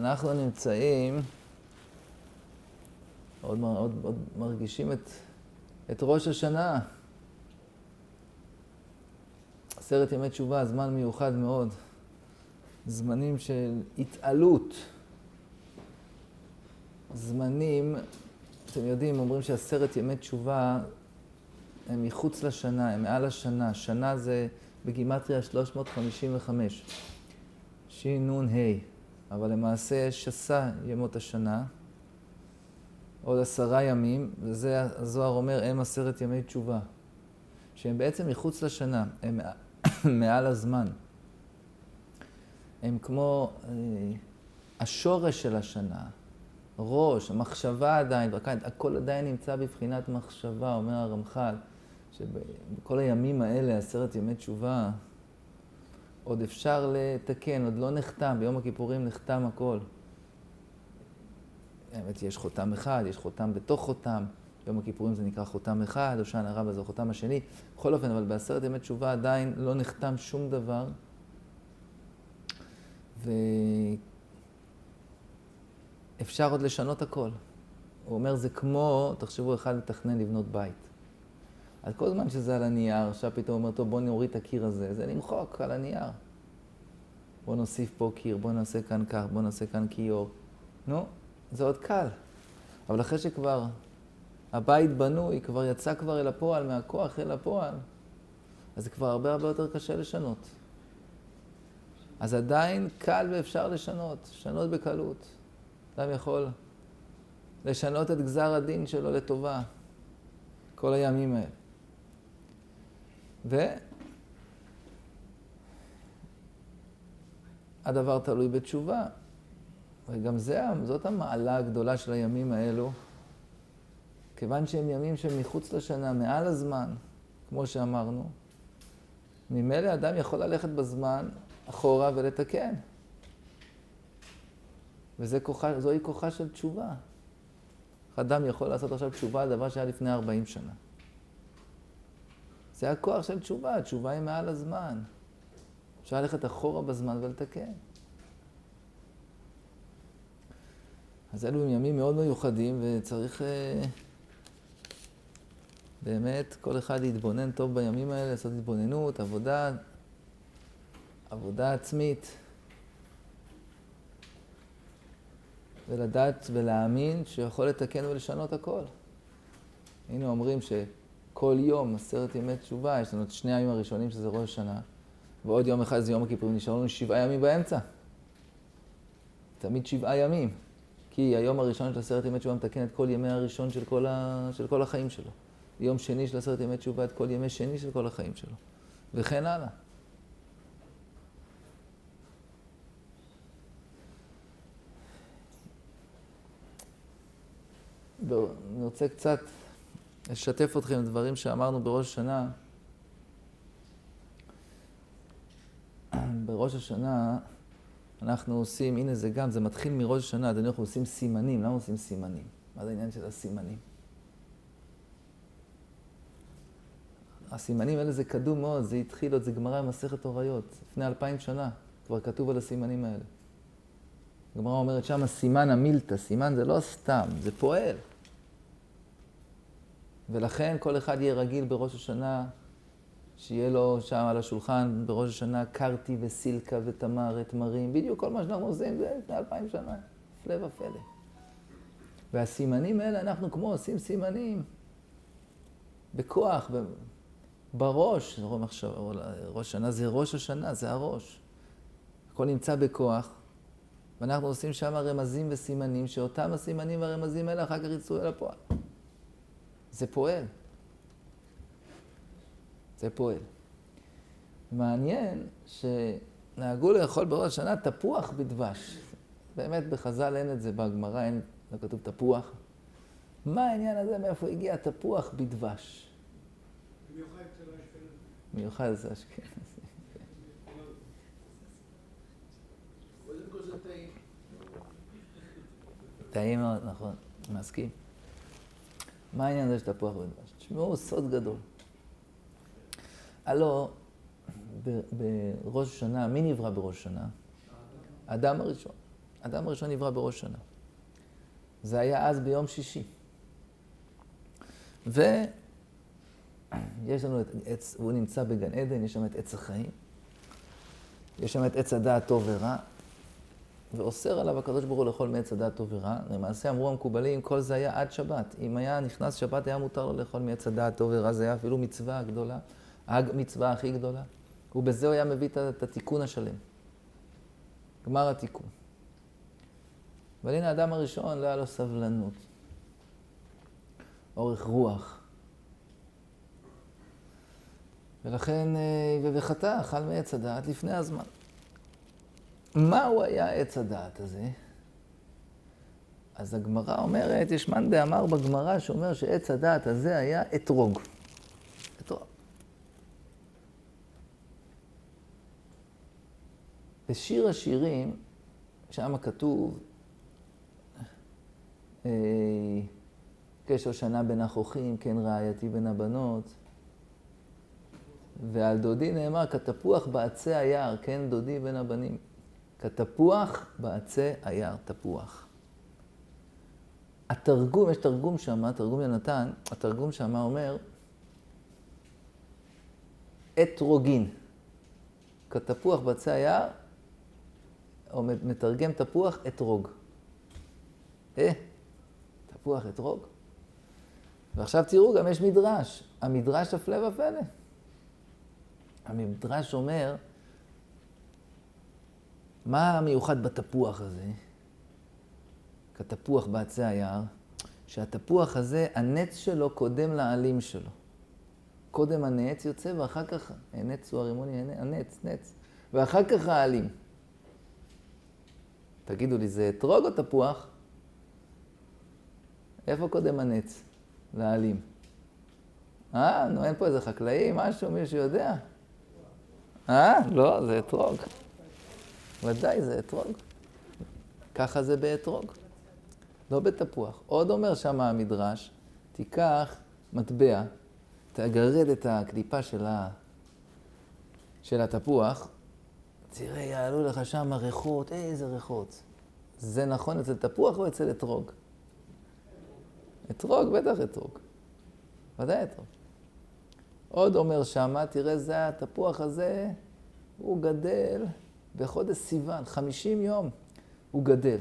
אנחנו נמצאים, עוד מרגישים את ראש השנה. 10 ימי תשובה, זמן מיוחד מאוד. זמנים של התעלות. זמנים, אתם יודעים, אומרים ש10 ימי תשובה הם מחוץ לשנה, הם מעל השנה. שנה זה בגימטריה 355. ש"נ ה', אבל למעשה שסה ימות השנה. עוד 10 ימים, וזה הזוהר אומר, הם 10 ימי תשובה. שהם בעצם מחוץ לשנה, הם מעל הזמן. הם כמו השורש של השנה, ראש, המחשבה עדיין, הכל עדיין נמצא בבחינת מחשבה, אומר הרמח"ל, שבכל הימים האלה, 10 ימי תשובה, עוד אפשר לתקן, עוד לא נחתם, ביום הכיפורים נחתם הכל. האמת, יש חותם אחד, יש חותם בתוך חותם, ביום הכיפורים זה נקרא חותם אחד, הושענא רבה זה החותם השני. בכל אופן, אבל ב10 ימי תשובה עדיין לא נחתם שום דבר. ואפשר עוד לשנות הכל. הוא אומר, זה כמו, תחשבו, אחד לתכנן לבנות בית. אז כל זמן שזה על הנייר, עכשיו פתאום אומר, טוב, בוא נוריד את הקיר הזה, זה למחוק על הנייר. בוא נוסיף פה קיר, בוא נעשה כאן כך, בוא נעשה כאן כיור. נו, זה עוד קל. אבל אחרי שכבר הבית בנוי, כבר יצא כבר אל הפועל, מהכוח אל הפועל, אז זה כבר הרבה יותר קשה לשנות. אז עדיין קל ואפשר לשנות בקלות. אדם יכול לשנות את גזר הדין שלו לטובה, כל הימים האלה. והדבר תלוי בתשובה. וגם זאת המעלה הגדולה של הימים האלו, כיוון שהם ימים שהם מחוץ לשנה, מעל הזמן, כמו שאמרנו, ממילא אדם יכול ללכת בזמן אחורה ולתקן. וזוהי כוחה של תשובה. אדם יכול לעשות עכשיו תשובה על דבר שהיה לפני 40 שנה. זה הכוח של תשובה, התשובה היא מעל הזמן. אפשר ללכת אחורה בזמן ולתקן. אז אלו הם ימים מאוד מיוחדים, וצריך באמת כל אחד להתבונן טוב בימים האלה, לעשות התבוננות, עבודה עצמית, ולדעת ולהאמין שיכול לתקן ולשנות הכל. הנה אומרים שכל יום 10 ימי תשובה, יש לנו את 2 הימים הראשונים שזה ראש השנה, ועוד יום אחד זה יום הכיפורים, נשאר לנו 7 ימים באמצע. תמיד 7 ימים. כי היום הראשון של 10 ימי תשובה מתקן את כל ימי הראשון של כל החיים שלו. יום שני של 10 ימי תשובה את כל ימי שני של כל החיים שלו. וכן הלאה. אני רוצה קצת לשתף אתכם עם דברים שאמרנו בראש השנה. בראש השנה אנחנו עושים, הנה זה מתחיל מראש השנה, אז אנחנו עושים סימנים. למה עושים סימנים? מה זה העניין של הסימנים? הסימנים האלה זה קדום מאוד, זה התחיל עוד, זה גמרא במסכת הוריות. לפני 2000 שנה כבר כתוב על הסימנים האלה. הגמרא אומרת שם סימן המילתא, סימן זה לא סתם, זה פועל. ולכן כל אחד יהיה רגיל בראש השנה, שיהיה לו שם על השולחן בראש השנה קרתי וסילקה ותמר, תמרים, בדיוק כל מה שאנחנו עושים זה לפני 2000 שנה, הפלא ופלא. והסימנים האלה אנחנו כמו עושים סימנים בכוח, בראש, ראש השנה זה ראש השנה, זה הראש. הכל נמצא בכוח, ואנחנו עושים שם רמזים וסימנים, שאותם הסימנים והרמזים האלה אחר כך יצאו אל הפועל. זה פועל. זה פועל. מעניין שנהגו לאכול בראש השנה תפוח בדבש. באמת בחז"ל אין את זה, בגמרא לא כתוב תפוח. מה העניין הזה? מאיפה הגיע תפוח בדבש? מיוחד אצל האשכנזים. מיוחד אצל האשכנזים. קודם כל זה טעים. טעים מאוד, נכון. מסכים. מה העניין הזה של תפוח בדבש? תשמעו, סוד גדול. הלא, בראש השנה, מי נברא בראש השנה? האדם הראשון. האדם הראשון נברא בראש שנה. זה היה אז ביום שישי. ויש לנו את עץ, הוא נמצא בגן עדן, יש שם את עץ החיים. יש שם את עץ הדעת טוב ורע. ואוסר עליו הקדוש ברוך הוא לאכול מעץ הדעת טוב ורע. למעשה אמרו המקובלים, כל זה היה עד שבת. אם היה נכנס שבת, היה מותר לו לאכול מעץ הדעת טוב ורע. זה היה אפילו מצווה גדולה. המצווה הכי גדולה. ובזה הוא היה מביא את התיקון השלם. גמר התיקון. אבל הנה האדם הראשון לא היה לו סבלנות. אורך רוח. ולכן, וחטא, אכל מעץ הדעת לפני הזמן. מהו היה עץ הדעת הזה? אז הגמרא אומרת, יש מאן דאמר בגמרא שאומר שעץ הדעת הזה היה אתרוג. אתרוג. בשיר השירים, שם כתוב, קשר שנה בין החוכים, כן רעייתי בין הבנות. ועל דודי נאמר, כתפוח בעצי היער, כן דודי בין הבנים. כתפוח בעצי היער, תפוח. התרגום, יש תרגום שם, תרגום יונתן, התרגום שם אומר, אתרוגין. כתפוח בעצי היער, או מתרגם תפוח אתרוג. תפוח אתרוג. ועכשיו תראו, גם יש מדרש. המדרש הפלא ופלא. המדרש אומר, מה המיוחד בתפוח הזה? כתפוח בעצי היער, שהתפוח הזה, הנץ שלו קודם לעלים שלו. קודם הנץ יוצא ואחר כך, הנץ הוא הרימוני, הנץ, נץ. ואחר כך העלים. תגידו לי, זה אתרוג או תפוח? איפה קודם הנץ? לעלים. נו, אין פה איזה חקלאי, משהו, מישהו יודע? לא, זה אתרוג. ודאי, זה אתרוג. ככה זה באתרוג. לא בתפוח. עוד אומר שם המדרש, תיקח מטבע, תגרד את הקליפה של התפוח, תראה, יעלו לך שם ריחות, איזה ריחות. זה נכון אצל תפוח או אצל אתרוג? אתרוג, בטח אתרוג. ודאי אתרוג. עוד אומר שמה, תראה, זה התפוח הזה, הוא גדל בחודש סיוון, 50 יום הוא גדל.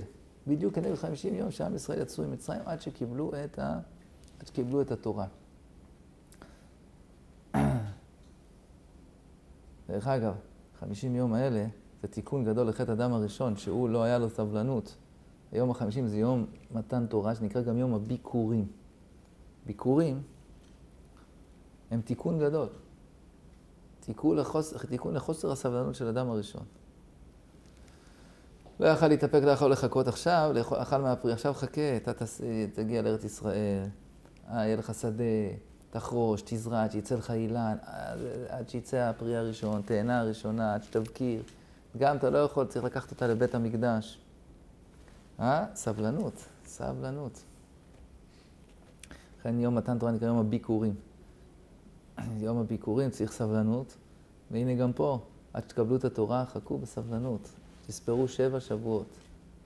בדיוק כנגד 50 יום שעם ישראל יצאו ממצרים עד שקיבלו את התורה. דרך אגב, 50 יום האלה זה תיקון גדול לחטא אדם הראשון, שהוא לא היה לו סבלנות. היום ה-50 זה יום מתן תורה, שנקרא גם יום הביקורים. ביקורים הם תיקון גדול. תיקון לחוסר הסבלנות של אדם הראשון. לא יכל להתאפק, לא יכול לחכות עכשיו, אכל מהפרי, עכשיו חכה, אתה תגיע לארץ ישראל, יהיה לך שדה, תחרוש, תזרע, עד שיצא לך אילן, עד שיצא הפרי הראשון, תאנה הראשונה, עד שתבקיר. גם אתה לא יכול, צריך לקחת אותה לבית המקדש. סבלנות, סבלנות. לכן יום מתן תורה נקרא יום הביקורים. יום הביקורים צריך סבלנות, והנה גם פה, עד שתקבלו את התורה, חכו בסבלנות. תספרו 7 שבועות.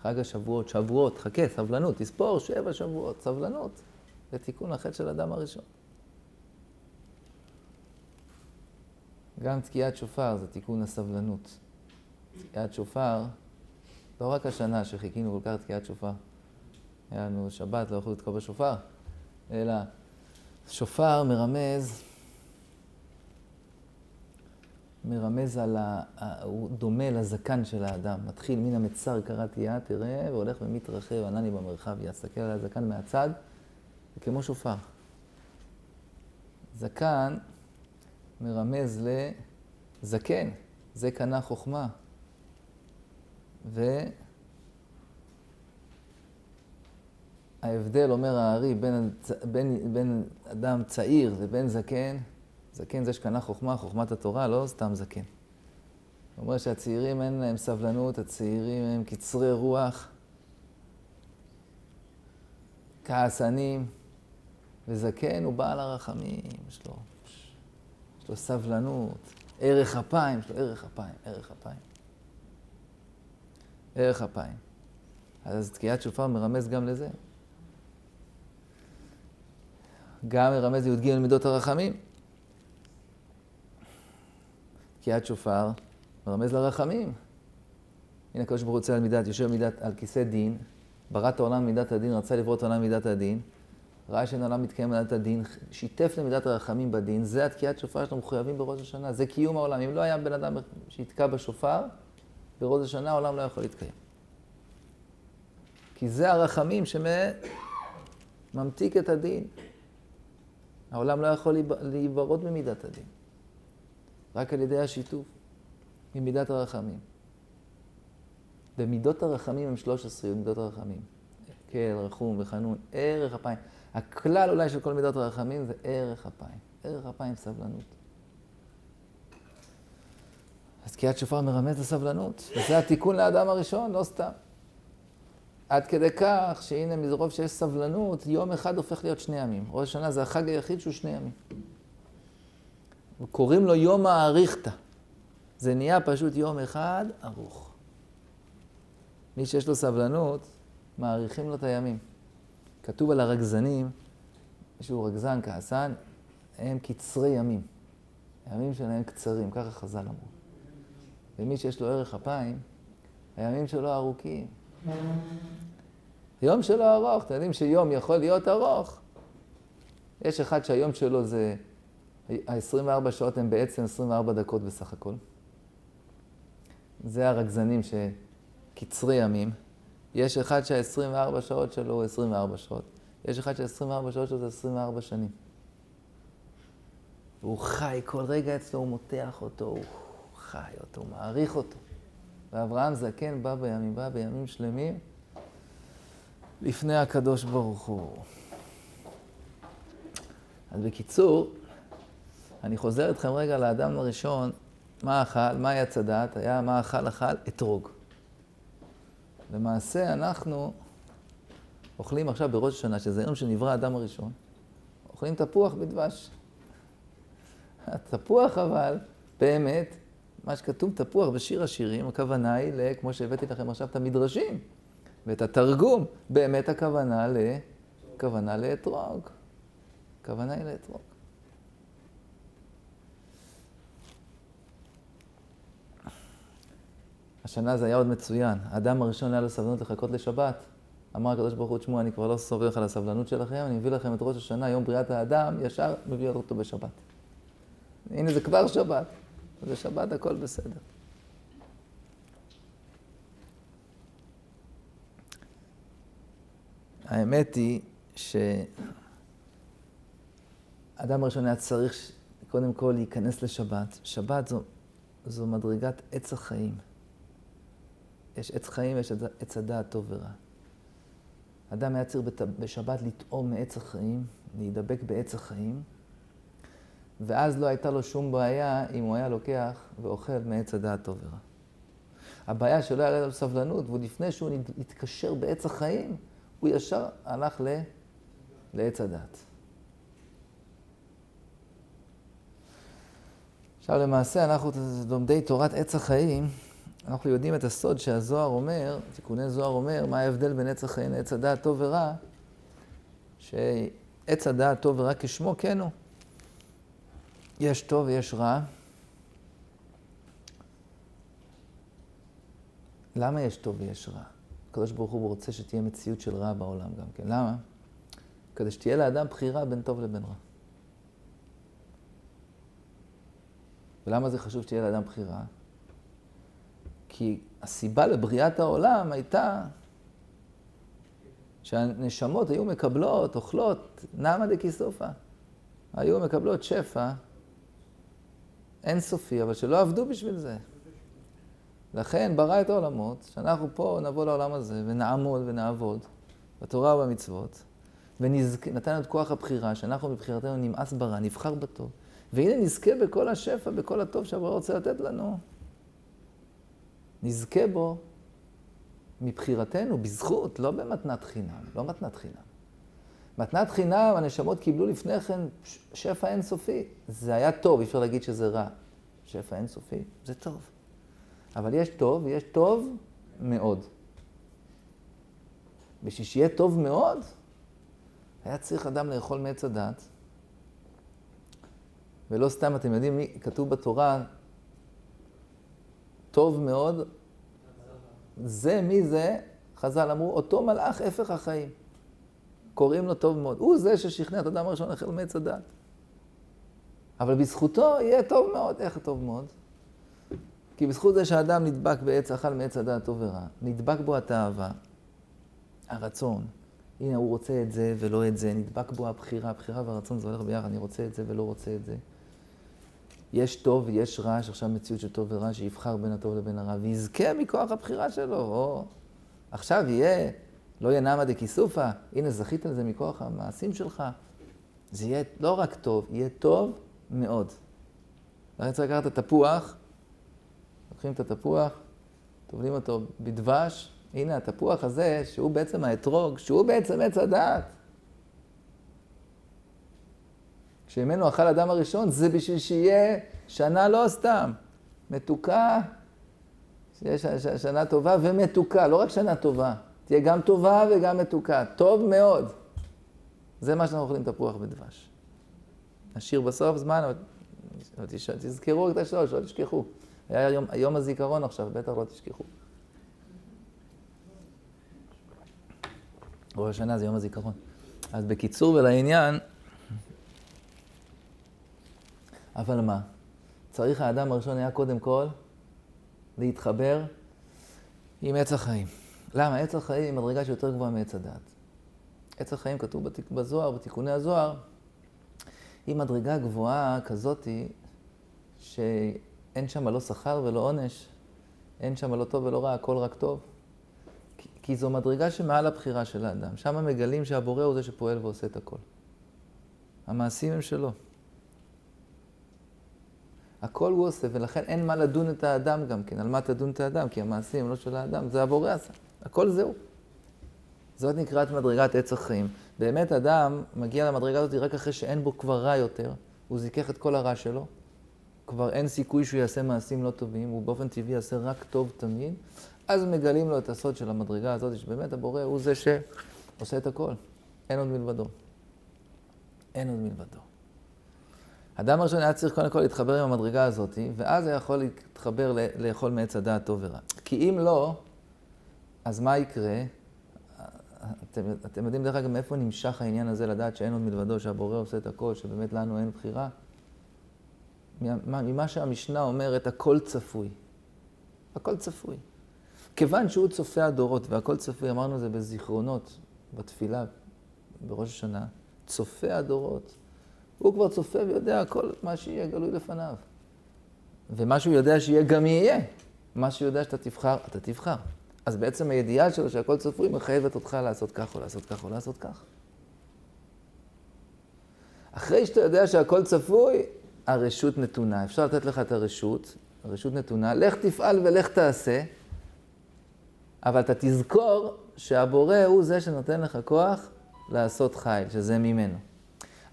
חג השבועות, שבועות, חכה, סבלנות, תספור 7 שבועות, סבלנות. זה תיקון לחטא של אדם הראשון. גם תקיעת שופר זה תיקון הסבלנות. תקיעת שופר, לא רק השנה שחיכינו כל כך תקיעת שופר. היה לנו שבת, לא יכולו לתקוע בשופר, אלא שופר מרמז הוא דומה לזקן של האדם. מתחיל מן המצר קראתי יד, תראה, והולך ומתרחב, ענני במרחב, יסתכל על הזקן מהצד, זה כמו שופר. זקן מרמז לזקן, זה קנה חוכמה. וההבדל, אומר הארי, בין אדם צעיר לבין זקן, זקן זה שקנה חוכמה, חוכמת התורה, לא סתם זקן. הוא אומר שהצעירים אין להם סבלנות, הצעירים הם קצרי רוח, כעסנים, וזקן הוא בעל הרחמים, יש לו סבלנות, ערך אפיים, יש לו ערך אפיים, ערך אפיים. ערך אפיים. אז תקיעת שופר מרמז גם לזה. גם מרמז י"ג מידות הרחמים. תקיעת שופר מרמז לרחמים. הנה הקדוש ברוך הוא רוצה על מידת, יושב מידת על כיסא דין, ברא את העולם מידת הדין, רצה לברוא את העולם מידת הדין, ראה שאין העולם מתקיים מידת הדין, שיתף למידת הרחמים בדין, זה התקיעת שופר שאנחנו מחויבים בראש השנה, זה קיום העולם. אם לא היה בן אדם שיתקע בשופר, בראש השנה העולם לא יכול להתקיים. כי זה הרחמים שממתיק את הדין. העולם לא יכול להיברות ממידת הדין. רק על ידי השיתוף, ממידת הרחמים. ומידות הרחמים הם 13 מידות הרחמים. קל, רחום וחנון, ערך אפיים. הכלל אולי של כל מידות הרחמים זה ערך אפיים. ערך אפיים סבלנות. אז תקיעת שופר מרמז לסבלנות. וזה התיקון לאדם הראשון, לא סתם. עד כדי כך שהנה מרוב שיש סבלנות, יום אחד הופך להיות 2 ימים. ראש השנה זה החג היחיד שהוא 2 ימים. וקוראים לו יום האריכתא. זה נהיה פשוט יום אחד ארוך. מי שיש לו סבלנות, מאריכים לו את הימים. כתוב על הרגזנים, מישהו רגזן, כעסן, הם קצרי ימים. הימים שלהם קצרים, ככה חז"ל אמרו. ומי שיש לו ערך אפיים, הימים שלו ארוכים. יום שלו ארוך, אתם יודעים שיום יכול להיות ארוך. יש אחד שהיום שלו זה, ה-24 שעות הם בעצם 24 דקות בסך הכל. זה הרגזנים שקצרי ימים. יש אחד שה-24 שעות שלו הוא 24 שעות. יש אחד שה-24 שעות שלו זה 24 שנים. והוא חי, כל רגע אצלו הוא מותח אותו, הוא חי אותו, הוא מעריך אותו. ואברהם זקן בא בימים שלמים, לפני הקדוש ברוך הוא. אז בקיצור, אני חוזר אתכם רגע לאדם הראשון, מה אכל, מה היה צדת, היה מה אכל, אתרוג. למעשה אנחנו אוכלים עכשיו בראש השנה, שזה יום שנברא האדם הראשון, אוכלים תפוח בדבש. התפוח אבל, באמת, מה שכתוב תפוח בשיר השירים, הכוונה היא, כמו שהבאתי לכם עכשיו את המדרשים, ואת התרגום, באמת הכוונה לאתרוג. הכוונה היא לאתרוג. השנה זה היה עוד מצוין. האדם הראשון היה לו סבלנות לחכות לשבת. אמר הקדוש ברוך הוא, תשמעו, אני כבר לא סומך על הסבלנות שלכם, אני מביא לכם את ראש השנה, יום בריאת האדם, ישר מביא אותו בשבת. הנה זה כבר שבת. זה שבת, הכל בסדר. האמת היא שאדם הראשון היה צריך קודם כל להיכנס לשבת. שבת זו מדרגת עץ החיים. יש עץ חיים ויש עץ הדעת טוב ורע. אדם היה צריך בשבת לטעום מעץ החיים, להידבק בעץ החיים, ואז לא הייתה לו שום בעיה אם הוא היה לוקח ואוכל מעץ הדעת טוב ורע. הבעיה שלא היה לו סבלנות, ולפני שהוא התקשר בעץ החיים, הוא ישר הלך לעץ הדעת. עכשיו למעשה אנחנו לומדי תורת עץ החיים, אנחנו יודעים את הסוד שהזוהר אומר, תיקוני זוהר אומר, מה ההבדל בין עץ החיים לעץ הדעת טוב ורע, שעץ הדעת טוב ורע כשמו כן הוא. יש טוב ויש רע. למה יש טוב ויש רע? הקדוש ברוך הוא רוצה שתהיה מציאות של רע בעולם גם כן. למה? כדי שתהיה לאדם בחירה בין טוב לבין רע. ולמה זה חשוב שתהיה לאדם בחירה? כי הסיבה לבריאת העולם הייתה שהנשמות היו מקבלות, אוכלות, נעמה דקיסופה. היו מקבלות שפע אינסופי, אבל שלא עבדו בשביל זה. לכן ברא את העולמות, שאנחנו פה נבוא לעולם הזה ונעמוד ונעבוד בתורה ובמצוות, ונתן לנו את כוח הבחירה, שאנחנו בבחירתנו נמאס ברע, נבחר בטוב. והנה נזכה בכל השפע, בכל הטוב שהברא רוצה לתת לנו. נזכה בו מבחירתנו, בזכות, לא במתנת חינם, לא מתנת חינם. מתנת חינם, הנשמות קיבלו לפני כן שפע אינסופי. זה היה טוב, אי אפשר להגיד שזה רע. שפע אינסופי, זה טוב. אבל יש טוב, ויש טוב מאוד. בשביל שיהיה טוב מאוד, היה צריך אדם לאכול מעץ הדת. ולא סתם, אתם יודעים, כתוב בתורה, טוב מאוד, זה, מי זה? חז"ל אמרו, אותו מלאך הפך החיים. קוראים לו טוב מאוד. הוא זה ששכנע את האדם הראשון לאכול מעץ הדת. אבל בזכותו יהיה טוב מאוד. איך טוב מאוד? כי בזכות זה שהאדם נדבק בעץ, אכל מעץ הדעת טוב ורע, נדבק בו התאווה, הרצון. הנה, הוא רוצה את זה ולא את זה, נדבק בו הבחירה, הבחירה והרצון זה הולך ביחד, אני רוצה את זה ולא רוצה את זה. יש טוב ויש רע, יש עכשיו מציאות של טוב ורע, שיבחר בין הטוב לבין הרע, ויזכה מכוח הבחירה שלו. או, עכשיו יהיה, לא יהיה נעמה דקיסופה, הנה זכית לזה מכוח המעשים שלך. זה יהיה לא רק טוב, יהיה טוב מאוד. לכן צריך לקחת את התפוח, לוקחים את התפוח, טובלים אותו בדבש, הנה התפוח הזה, שהוא בעצם האתרוג, שהוא בעצם עץ הדעת. כשממנו אכל אדם הראשון, זה בשביל שיהיה שנה לא סתם, מתוקה, שיהיה שנה טובה ומתוקה, לא רק שנה טובה, תהיה גם טובה וגם מתוקה, טוב מאוד. זה מה שאנחנו אוכלים תפוח בדבש. נשאיר בסוף זמן, אבל תזכרו את השלוש, לא תשכחו. היה יום הזיכרון עכשיו, בטח לא תשכחו. ראש השנה זה יום הזיכרון. אז בקיצור ולעניין, אבל מה? צריך האדם הראשון היה קודם כל להתחבר עם עץ החיים. למה? עץ החיים היא מדרגה שיותר גבוהה מעץ הדעת. עץ החיים כתוב בזוהר, בתיקוני הזוהר, היא מדרגה גבוהה כזאתי שאין שם לא שכר ולא עונש, אין שם לא טוב ולא רע, הכל רק טוב. כי זו מדרגה שמעל הבחירה של האדם. שם מגלים שהבורא הוא זה שפועל ועושה את הכל. המעשים הם שלו. הכל הוא עושה, ולכן אין מה לדון את האדם גם כן. על מה תדון את האדם? כי המעשים הם לא של האדם, זה הבורא עשה. הכל זהו. זאת נקראת מדרגת עץ החיים. באמת אדם מגיע למדרגה הזאת רק אחרי שאין בו כבר רע יותר. הוא זיכך את כל הרע שלו. כבר אין סיכוי שהוא יעשה מעשים לא טובים, הוא באופן טבעי יעשה רק טוב תמיד. אז מגלים לו את הסוד של המדרגה הזאת, שבאמת הבורא הוא זה שעושה את הכל. אין עוד מלבדו. אין עוד מלבדו. האדם הראשון היה צריך קודם כל להתחבר עם המדרגה הזאת, ואז היה יכול להתחבר לאכול מעץ הדעת טוב ורע. כי אם לא, אז מה יקרה? אתם יודעים דרך אגב מאיפה נמשך העניין הזה לדעת שאין עוד מלבדו, שהבורא עושה את הכל, שבאמת לנו אין בחירה? ממה שהמשנה אומרת, הכל צפוי. הכל צפוי. כיוון שהוא צופה הדורות, והכל צפוי, אמרנו זה בזיכרונות, בתפילה, בראש השנה, צופה הדורות. הוא כבר צופה ויודע הכל מה שיהיה גלוי לפניו. ומה שהוא יודע שיהיה גם יהיה. מה שהוא יודע שאתה תבחר, אתה תבחר. אז בעצם הידיעה שלו שהכל צפוי מחייבת אותך לעשות כך או לעשות כך או לעשות כך. אחרי שאתה יודע שהכל צפוי, הרשות נתונה. אפשר לתת לך את הרשות נתונה, לך תפעל ולך תעשה, אבל אתה תזכור שהבורא הוא זה שנותן לך כוח לעשות חיל, שזה ממנו.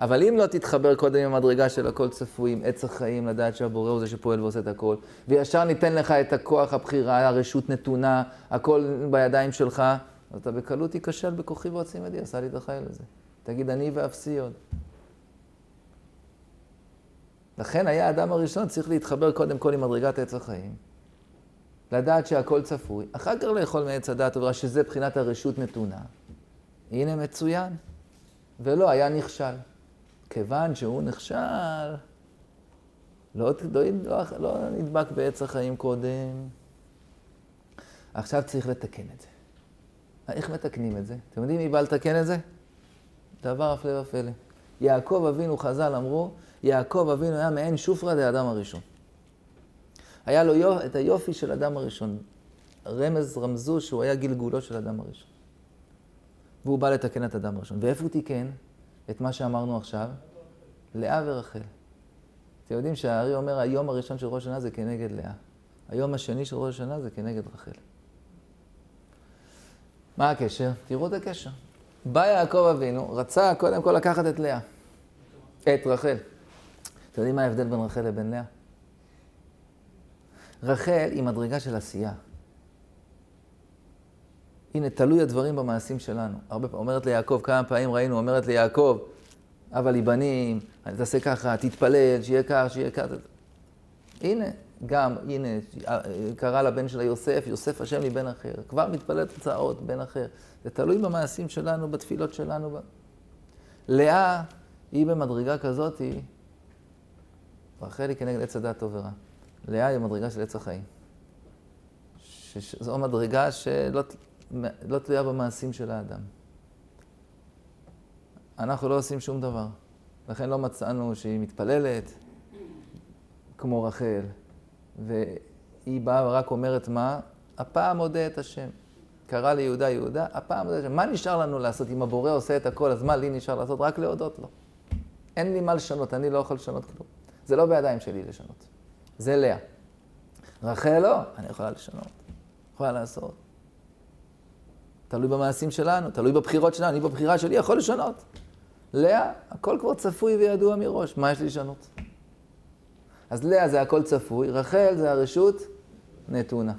אבל אם לא תתחבר קודם עם המדרגה של הכל צפוי, עם עץ החיים, לדעת שהבורא הוא זה שפועל ועושה את הכל, וישר ניתן לך את הכוח, הבחירה, הרשות נתונה, הכל בידיים שלך, אז אתה בקלות תיכשל בכוחי ועוצם ידי, עשה לי את החיל הזה. תגיד, אני ואפסי עוד. לכן היה האדם הראשון צריך להתחבר קודם כל עם מדרגת עץ החיים, לדעת שהכל צפוי, אחר כך לאכול מעץ הדעת טוב ורע, שזה בחינת הרשות נתונה. הנה מצוין. ולא, היה נכשל. כיוון שהוא נכשל, לא נדבק בעץ החיים קודם. עכשיו צריך לתקן את זה. איך מתקנים את זה? אתם יודעים מי בא לתקן את זה? דבר הפלא ופלא. יעקב אבינו, חז"ל אמרו, יעקב אבינו היה מעין שופרא דאדם הראשון. היה לו את היופי של אדם הראשון. רמזו שהוא היה גלגולו של אדם הראשון. והוא בא לתקן את אדם הראשון. ואיפה הוא תיקן? את מה שאמרנו עכשיו? לאה ורחל. אתם יודעים שהארי אומר, היום הראשון של ראש השנה זה כנגד לאה. היום השני של ראש השנה זה כנגד רחל. מה הקשר? תראו את הקשר. בא יעקב אבינו, רצה קודם כל לקחת את לאה. את רחל. אתם יודעים מה ההבדל בין רחל לבין לאה? רחל היא מדרגה של עשייה. הנה, תלוי הדברים במעשים שלנו. הרבה פעמים אומרת ליעקב, כמה פעמים ראינו, אומרת ליעקב, אבא לי בנים, אני תעשה ככה, תתפלל, שיהיה כך, שיהיה כך. הנה, גם, הנה, קרא לבן שלה יוסף, יוסף השם לי בן אחר. כבר מתפלל תוצאות, בן אחר. זה תלוי במעשים שלנו, בתפילות שלנו. לאה, היא במדרגה כזאת, רחל היא כנגד עץ הדעת טוב ורע. לאה היא במדרגה של עץ החיים. זו מדרגה שלא תלויה במעשים של האדם. אנחנו לא עושים שום דבר. לכן לא מצאנו שהיא מתפללת, כמו רחל, והיא באה ורק אומרת מה? הפעם מודה את השם. קרא ליהודה יהודה, הפעם מודה את השם. מה נשאר לנו לעשות? אם הבורא עושה את הכל, אז מה לי נשאר לעשות? רק להודות לו. אין לי מה לשנות, אני לא יכול לשנות כלום. זה לא בידיים שלי לשנות. זה לאה. רחל לא, אני יכולה לשנות. יכולה לעשות. תלוי במעשים שלנו, תלוי בבחירות שלנו. אני בבחירה שלי יכול לשנות. לאה, הכל כבר צפוי וידוע מראש. מה יש לי לשנות? אז לאה זה הכל צפוי, רחל זה הרשות נתונה.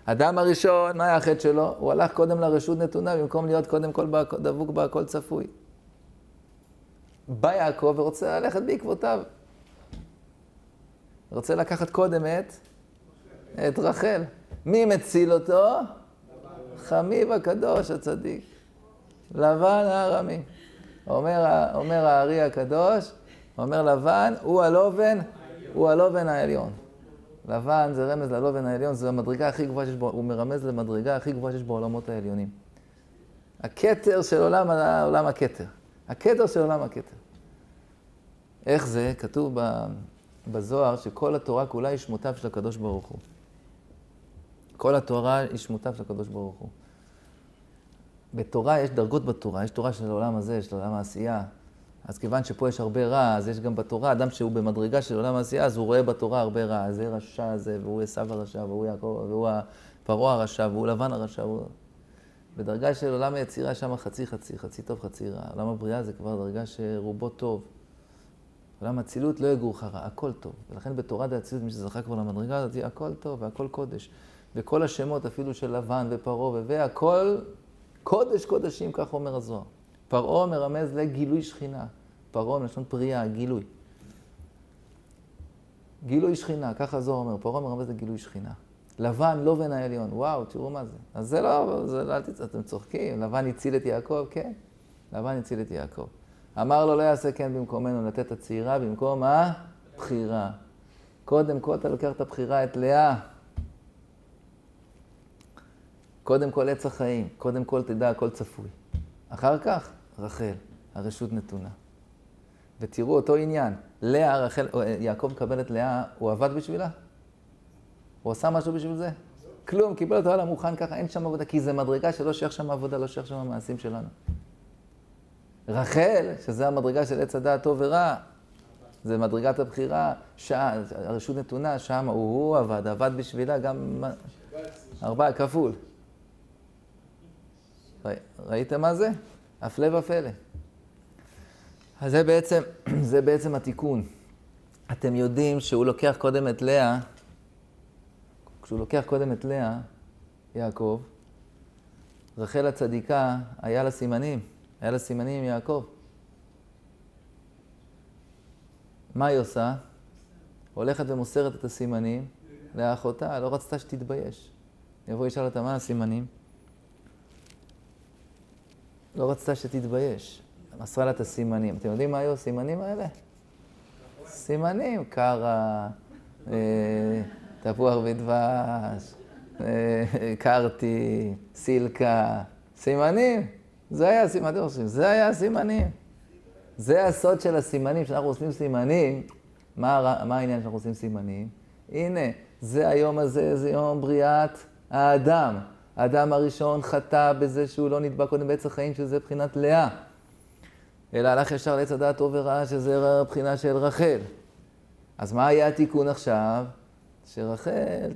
אדם הראשון, מה היה החטא שלו? הוא הלך קודם לרשות נתונה, במקום להיות קודם כל דבוק בה, הכל צפוי. בא יעקב ורוצה ללכת בעקבותיו. רוצה לקחת קודם את רחל. מי מציל אותו? חמיב הקדוש הצדיק. לבן הארמי. אומר הארי הקדוש, אומר לבן, הוא הלובן העליון. לבן זה רמז ללובן העליון, זו המדרגה הכי גבוהה שיש בו, הוא מרמז למדרגה הכי גבוהה שיש בעולמות העליונים. הכתר של עולם הכתר. הכתר של עולם הכתר. איך זה? כתוב בזוהר שכל התורה כולה היא שמותיו של הקדוש ברוך הוא. כל התורה היא שמותיו של הקדוש ברוך הוא. בתורה יש דרגות בתורה, יש תורה של העולם הזה, של עולם העשייה. אז כיוון שפה יש הרבה רע, אז יש גם בתורה, אדם שהוא במדרגה של עולם העשייה, אז הוא רואה בתורה הרבה רע. זה רשע הזה, והוא עשיו הרשע, והוא יעקב, והוא פרעה הרשע, והוא לבן הרשע. בדרגה של עולם היצירה שם חצי טוב, חצי רע. עולם הבריאה זה כבר דרגה שרובו טוב. עולם הצילות לא יגורך רע, הכל טוב. ולכן בתורת האצילות, מי שזכה כבר למדרגה הזאת, הכל טוב והכל קודש. וכל השמות אפילו של לבן ופרעה, והכל קודש קודשים, כך אומר הזוהר. פרעה מרמז לגילוי שכינה. פרעה מלשון פריאה, גילוי. גילוי שכינה, ככה הזוהר אומר. פרעה מרמז לגילוי שכינה. לבן, לובן העליון. וואו, תראו מה זה. אז זה לא, אתם צוחקים. לבן הציל את יעקב, כן. לבן הציל את יעקב. אמר לו, לא יעשה כן במקומנו, לתת את הצעירה במקום הבחירה. קודם כל אתה לוקח את הבחירה, את לאה. קודם כל עץ החיים. קודם כל תדע, הכל צפוי. אחר כך, רחל, הרשות נתונה. ותראו אותו עניין. לאה, רחל, יעקב מקבל את לאה, הוא עבד בשבילה? הוא עשה משהו בשביל זה? כלום, קיבל אותו על המוכן ככה, אין שם עבודה, כי זה מדרגה שלא שייך שם עבודה, לא שייך שם המעשים שלנו. רחל, שזה המדרגה של עץ הדעת טוב ורע, זה מדרגת הבחירה, הרשות נתונה, שם הוא עבד בשבילה גם 4 כפול. ראיתם מה זה? הפלא ופלא. אז זה בעצם התיקון. אתם יודעים שהוא לוקח קודם את לאה, כשהוא לוקח קודם את לאה, יעקב, רחל הצדיקה, היה לה סימנים עם יעקב. מה היא עושה? הולכת ומוסרת את הסימנים לאחותה, לא רצתה שתתבייש. יבוא ישאל אותה, מה הסימנים? לא רצתה שתתבייש. מסרה לה את הסימנים. אתם יודעים מה היו הסימנים האלה? סימנים, קרה, תפוח ודבש, קרתי, סילקה, סימנים. זה היה הסימנים, זה היה הסימנים. זה הסוד של הסימנים, שאנחנו עושים סימנים. מה העניין שאנחנו עושים סימנים? הנה, זה היום הזה, זה יום בריאת האדם. האדם הראשון חטא בזה שהוא לא נדבק קודם בעץ החיים, שזה בחינת לאה. אלא הלך ישר לעץ הדעת טוב ורע, שזה בחינה של רחל. אז מה היה התיקון עכשיו? שרחל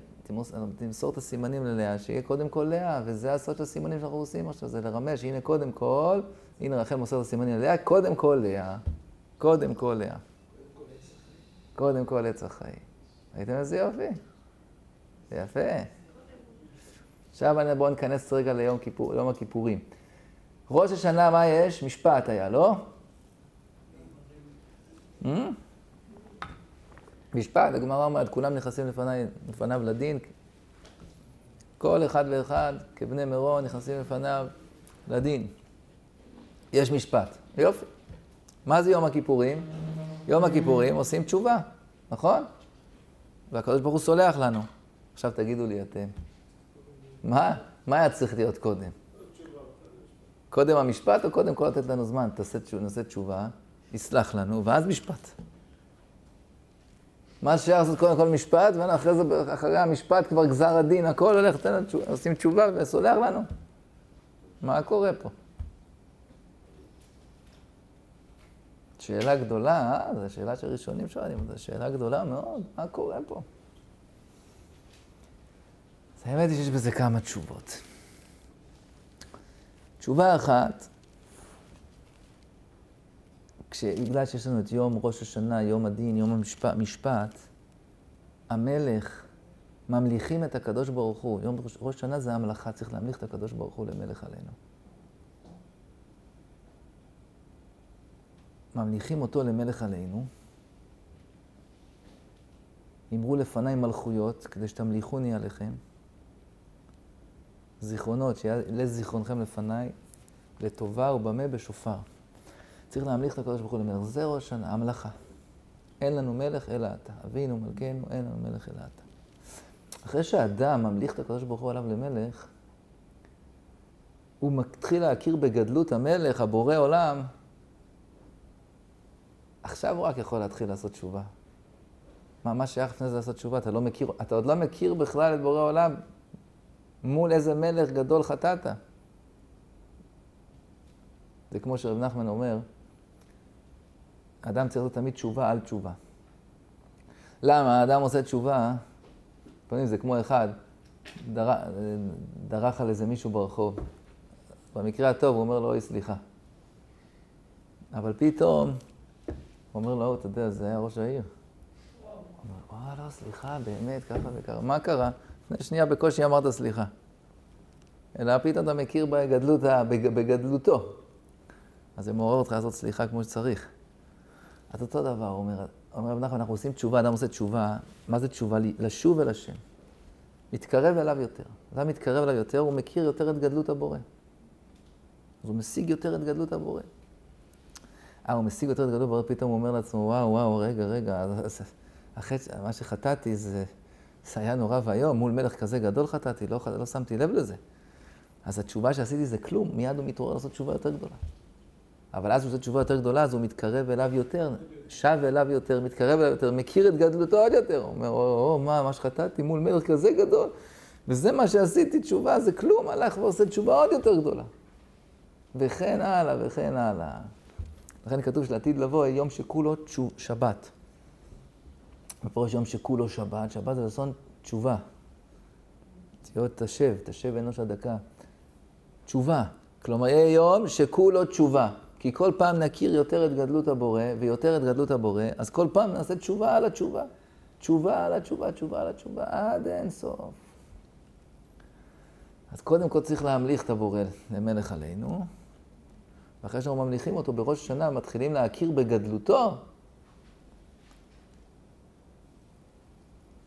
תמסור את הסימנים ללאה, שיהיה קודם כל לאה, וזה הסוד של הסימנים שאנחנו עושים עכשיו, זה לרמש, הנה קודם כל, הנה רחל מוסר את הסימנים ללאה, קודם כל לאה, קודם כל לאה, קודם כל עץ החיים. ראיתם איזה יופי? זה יפה. עכשיו בואו ניכנס רגע ליום הכיפורים. ראש השנה, מה יש? משפט היה, לא? משפט, הגמרא אומרת, כולם נכנסים לפניו לדין. כל אחד ואחד, כבני מירון, נכנסים לפניו לדין. יש משפט. יופי. מה זה יום הכיפורים? יום הכיפורים עושים תשובה, נכון? והקדוש ברוך הוא סולח לנו. עכשיו תגידו לי אתם. מה היה צריך להיות קודם? קודם המשפט או קודם כל לתת לנו זמן? נעשה תשובה, יסלח לנו, ואז משפט. מה שייך לעשות קודם כל משפט, ואחרי זה, אחרי המשפט כבר גזר הדין, הכל הולך, עושים תשובה וסולח לנו. מה קורה פה? שאלה גדולה, זו שאלה שראשונים שואלים, זו שאלה גדולה מאוד, מה קורה פה? אז האמת היא שיש בזה כמה תשובות. תשובה אחת, בגלל שיש לנו את יום ראש השנה, יום הדין, יום המשפט, המלך ממליכים את הקדוש ברוך הוא. יום ראש השנה זה המלאכה, צריך להמליך את הקדוש ברוך הוא למלך עלינו. ממליכים אותו למלך עלינו. אמרו לפניי מלכויות, כדי שתמליכוני עליכם. זיכרונות, שיהיה זיכרונכם לפניי, לטובה ובמה בשופר. צריך להמליך את הקדוש ברוך הוא למלך. זה ראש השנה, המלאכה. אין לנו מלך אלא אתה. אבינו מלכנו, אין לנו מלך אלא אתה. אחרי שהאדם ממליך את הקדוש ברוך הוא עליו למלך, הוא מתחיל להכיר בגדלות המלך, הבורא עולם. עכשיו הוא רק יכול להתחיל לעשות תשובה. מה שייך לפני זה לעשות תשובה? אתה עוד לא מכיר בכלל את בורא עולם מול איזה מלך גדול חטאת. זה כמו שרב נחמן אומר, האדם צריך לעשות תמיד תשובה על תשובה. למה? האדם עושה תשובה, לפעמים זה כמו אחד, דרך על איזה מישהו ברחוב. במקרה הטוב הוא אומר לו, אוי סליחה. אבל פתאום, הוא אומר לו, אתה יודע, זה היה ראש העיר. הוא אומר, לא, סליחה, באמת, ככה וככה. מה קרה? לפני שנייה בקושי אמרת סליחה. אלא פתאום אתה מכיר בגדלותו. אז זה מעורר אותך לעשות סליחה כמו שצריך. אז אותו דבר, אומר רב נחמן, אנחנו עושים תשובה, אדם עושה תשובה. מה זה תשובה? לשוב אל השם. מתקרב אליו יותר. אדם מתקרב אליו יותר, הוא מכיר יותר את גדלות הבורא. אז הוא משיג יותר את גדלות הבורא. הוא משיג יותר את גדלות הבורא, פתאום הוא אומר לעצמו, וואו, רגע, מה שחטאתי זה היה נורא והיום, מול מלך כזה גדול חטאתי, לא שמתי לב לזה. אז התשובה שעשיתי זה כלום, מיד הוא מתעורר לעשות תשובה יותר גדולה. אבל אז הוא עושה תשובה יותר גדולה, אז הוא מתקרב אליו יותר, שב אליו יותר, מתקרב אליו יותר, מכיר את גדלותו עוד יותר. הוא אומר, מה שחטאתי מול מלך כזה גדול, וזה מה שעשיתי תשובה, זה כלום, הלך ועושה תשובה עוד יותר גדולה. וכן הלאה, וכן הלאה. לכן כתוב שלעתיד לבוא יום שכולו שבת. בפרוש יום שכולו שבת, שבת זה לשון תשובה. תשב אנוש הדקה. תשובה. כלומר, יהיה יום שכולו תשובה. כי כל פעם נכיר יותר את גדלות הבורא, ויותר את גדלות הבורא, אז כל פעם נעשה תשובה על התשובה. תשובה על התשובה, תשובה על התשובה, עד אין סוף. אז קודם כל צריך להמליך את הבורא למלך עלינו, ואחרי שאנחנו ממליכים אותו בראש השנה, מתחילים להכיר בגדלותו.